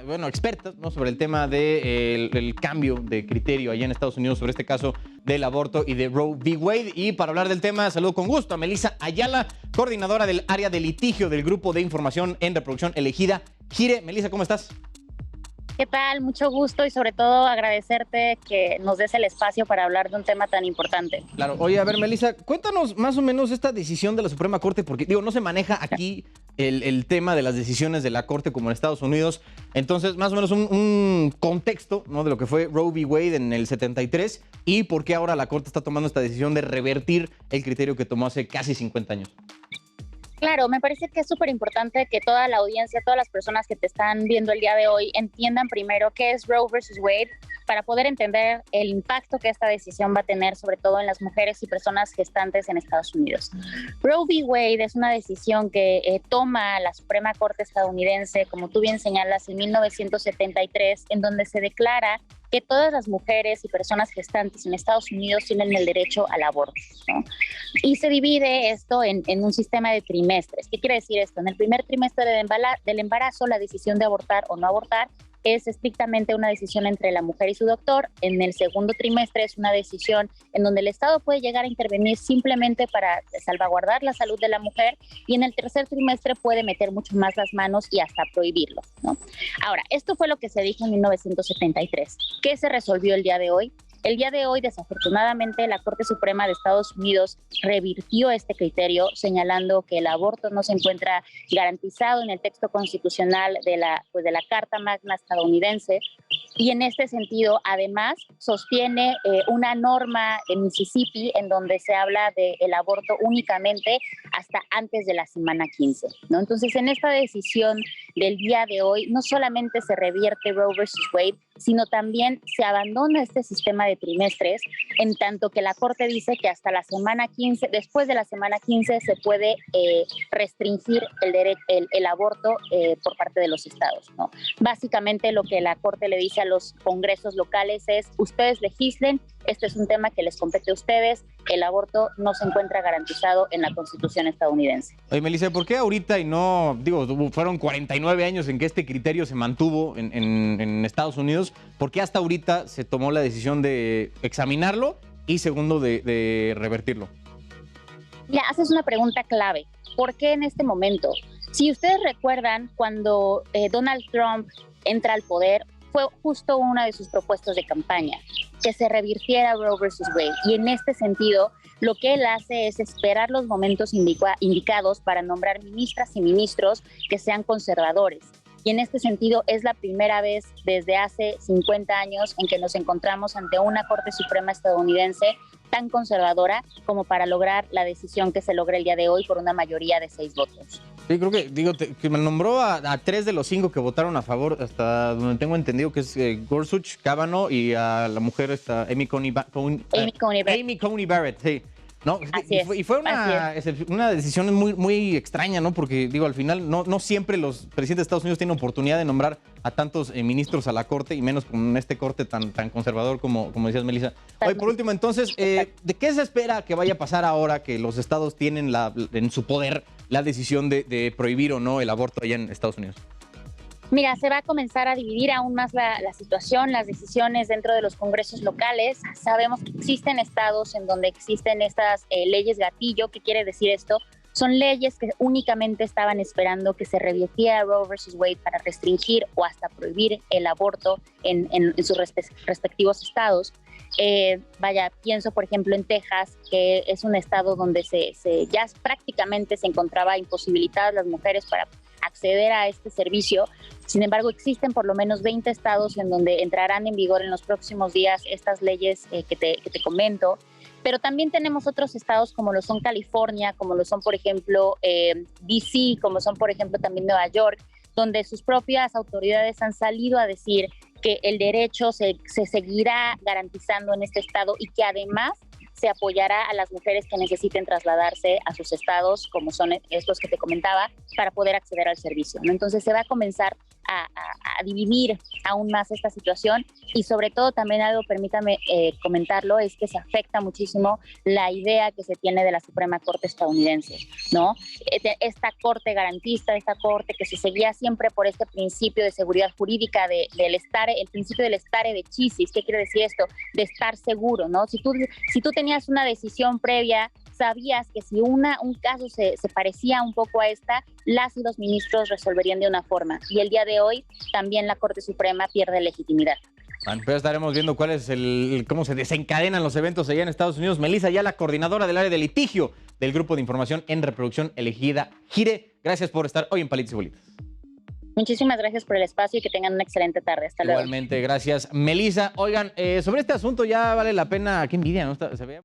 bueno, expertas, ¿no?, sobre el tema de el cambio de criterio allá en Estados Unidos sobre este caso del aborto y de Roe v. Wade. Y para hablar del tema, saludo con gusto a Melissa Ayala, coordinadora del área de litigio del Grupo de Información en Reproducción Elegida, GIRE. Melissa, ¿cómo estás? ¿Qué tal? Mucho gusto y sobre todo agradecerte que nos des el espacio para hablar de un tema tan importante. Claro. Oye, a ver, Melissa, cuéntanos más o menos esta decisión de la Suprema Corte, porque digo, no se maneja aquí el tema de las decisiones de la Corte como en Estados Unidos. Entonces, más o menos un contexto, ¿no?, de lo que fue Roe v. Wade en el 73 y por qué ahora la Corte está tomando esta decisión de revertir el criterio que tomó hace casi 50 años. Claro, me parece que es súper importante que toda la audiencia, todas las personas que te están viendo el día de hoy entiendan primero qué es Roe versus Wade para poder entender el impacto que esta decisión va a tener sobre todo en las mujeres y personas gestantes en Estados Unidos. Roe v. Wade es una decisión que toma la Suprema Corte estadounidense, como tú bien señalas, en 1973, en donde se declara que todas las mujeres y personas gestantes en Estados Unidos tienen el derecho al aborto, ¿no? Y se divide esto en un sistema de trimestres. ¿Qué quiere decir esto? En el primer trimestre del embarazo, la decisión de abortar o no abortar es estrictamente una decisión entre la mujer y su doctor. En el segundo trimestre es una decisión en donde el Estado puede llegar a intervenir simplemente para salvaguardar la salud de la mujer, y en el tercer trimestre puede meter mucho más las manos y hasta prohibirlo, ¿no? Ahora, esto fue lo que se dijo en 1973. ¿Qué se resolvió el día de hoy? El día de hoy, desafortunadamente, la Corte Suprema de Estados Unidos revirtió este criterio, señalando que el aborto no se encuentra garantizado en el texto constitucional de la Carta Magna estadounidense. Y en este sentido, además, sostiene una norma en Mississippi en donde se habla del aborto únicamente hasta antes de la semana 15, ¿no? Entonces, en esta decisión del día de hoy, no solamente se revierte Roe versus Wade, sino también se abandona este sistema de trimestres, en tanto que la Corte dice que hasta la semana 15, después de la semana 15, se puede restringir el aborto por parte de los estados, ¿no? Básicamente lo que la Corte le dice a los congresos locales es: ustedes legislen, este es un tema que les compete a ustedes, el aborto no se encuentra garantizado en la Constitución estadounidense. Oye, Melissa, ¿por qué ahorita y no, digo, fueron 49 años en que este criterio se mantuvo en Estados Unidos? ¿Por qué hasta ahorita se tomó la decisión de examinarlo y segundo de revertirlo? Mira, haces una pregunta clave. ¿Por qué en este momento? Si ustedes recuerdan, cuando Donald Trump entra al poder, fue justo una de sus propuestas de campaña, que se revirtiera Roe versus Wade. Y en este sentido, lo que él hace es esperar los momentos indicados para nombrar ministras y ministros que sean conservadores. Y en este sentido es la primera vez desde hace 50 años en que nos encontramos ante una Corte Suprema estadounidense tan conservadora como para lograr la decisión que se logra el día de hoy por una mayoría de 6 votos. Sí, creo que, que me nombró a 3 de los 5 que votaron a favor, hasta donde tengo entendido, que es Gorsuch, Kavanaugh, y a la mujer Amy Coney Barrett, sí. ¿No? Y fue una decisión muy, muy extraña, ¿no? Porque, digo, al final no siempre los presidentes de Estados Unidos tienen oportunidad de nombrar a tantos ministros a la Corte, y menos con este corte tan conservador como decías, Melissa. Oye, por último, entonces, ¿de qué se espera que vaya a pasar ahora que los estados tienen en su poder la decisión de prohibir o no el aborto allá en Estados Unidos? Mira, se va a comenzar a dividir aún más la situación, las decisiones dentro de los congresos locales. Sabemos que existen estados en donde existen estas leyes gatillo. ¿Qué quiere decir esto? Son leyes que únicamente estaban esperando que se revirtiera Roe versus Wade para restringir o hasta prohibir el aborto en sus respectivos estados. Pienso por ejemplo en Texas, que es un estado donde ya prácticamente se encontraba imposibilitadas las mujeres para acceder a este servicio. Sin embargo, existen por lo menos 20 estados en donde entrarán en vigor en los próximos días estas leyes que te comento. Pero también tenemos otros estados como lo son California, como lo son por ejemplo DC, como son por ejemplo también Nueva York, donde sus propias autoridades han salido a decir que el derecho se seguirá garantizando en este estado y que además se apoyará a las mujeres que necesiten trasladarse a sus estados, como son estos que te comentaba, para poder acceder al servicio, ¿no? Entonces se va a comenzar a dividir aún más esta situación y sobre todo también algo, permítame comentarlo, es que se afecta muchísimo la idea que se tiene de la Suprema Corte estadounidense, ¿no? Esta corte garantista, esta corte que se seguía siempre por este principio de seguridad jurídica el principio del stare decisis. ¿Qué quiere decir esto? De estar seguro, ¿no? Si tú tenías una decisión previa, sabías que si un caso se parecía un poco a esta, las y los ministros resolverían de una forma. Y el día de hoy también la Corte Suprema pierde legitimidad. Bueno, pues estaremos viendo cuál es cómo se desencadenan los eventos allá en Estados Unidos. Melissa, ya la coordinadora del área de litigio del Grupo de Información en Reproducción Elegida Gire. Gracias por estar hoy en Palitos y Bolitas. Muchísimas gracias por el espacio y que tengan una excelente tarde. Hasta luego. Igualmente, gracias, Melissa. Oigan, sobre este asunto ya vale la pena, qué envidia, ¿no? Se ve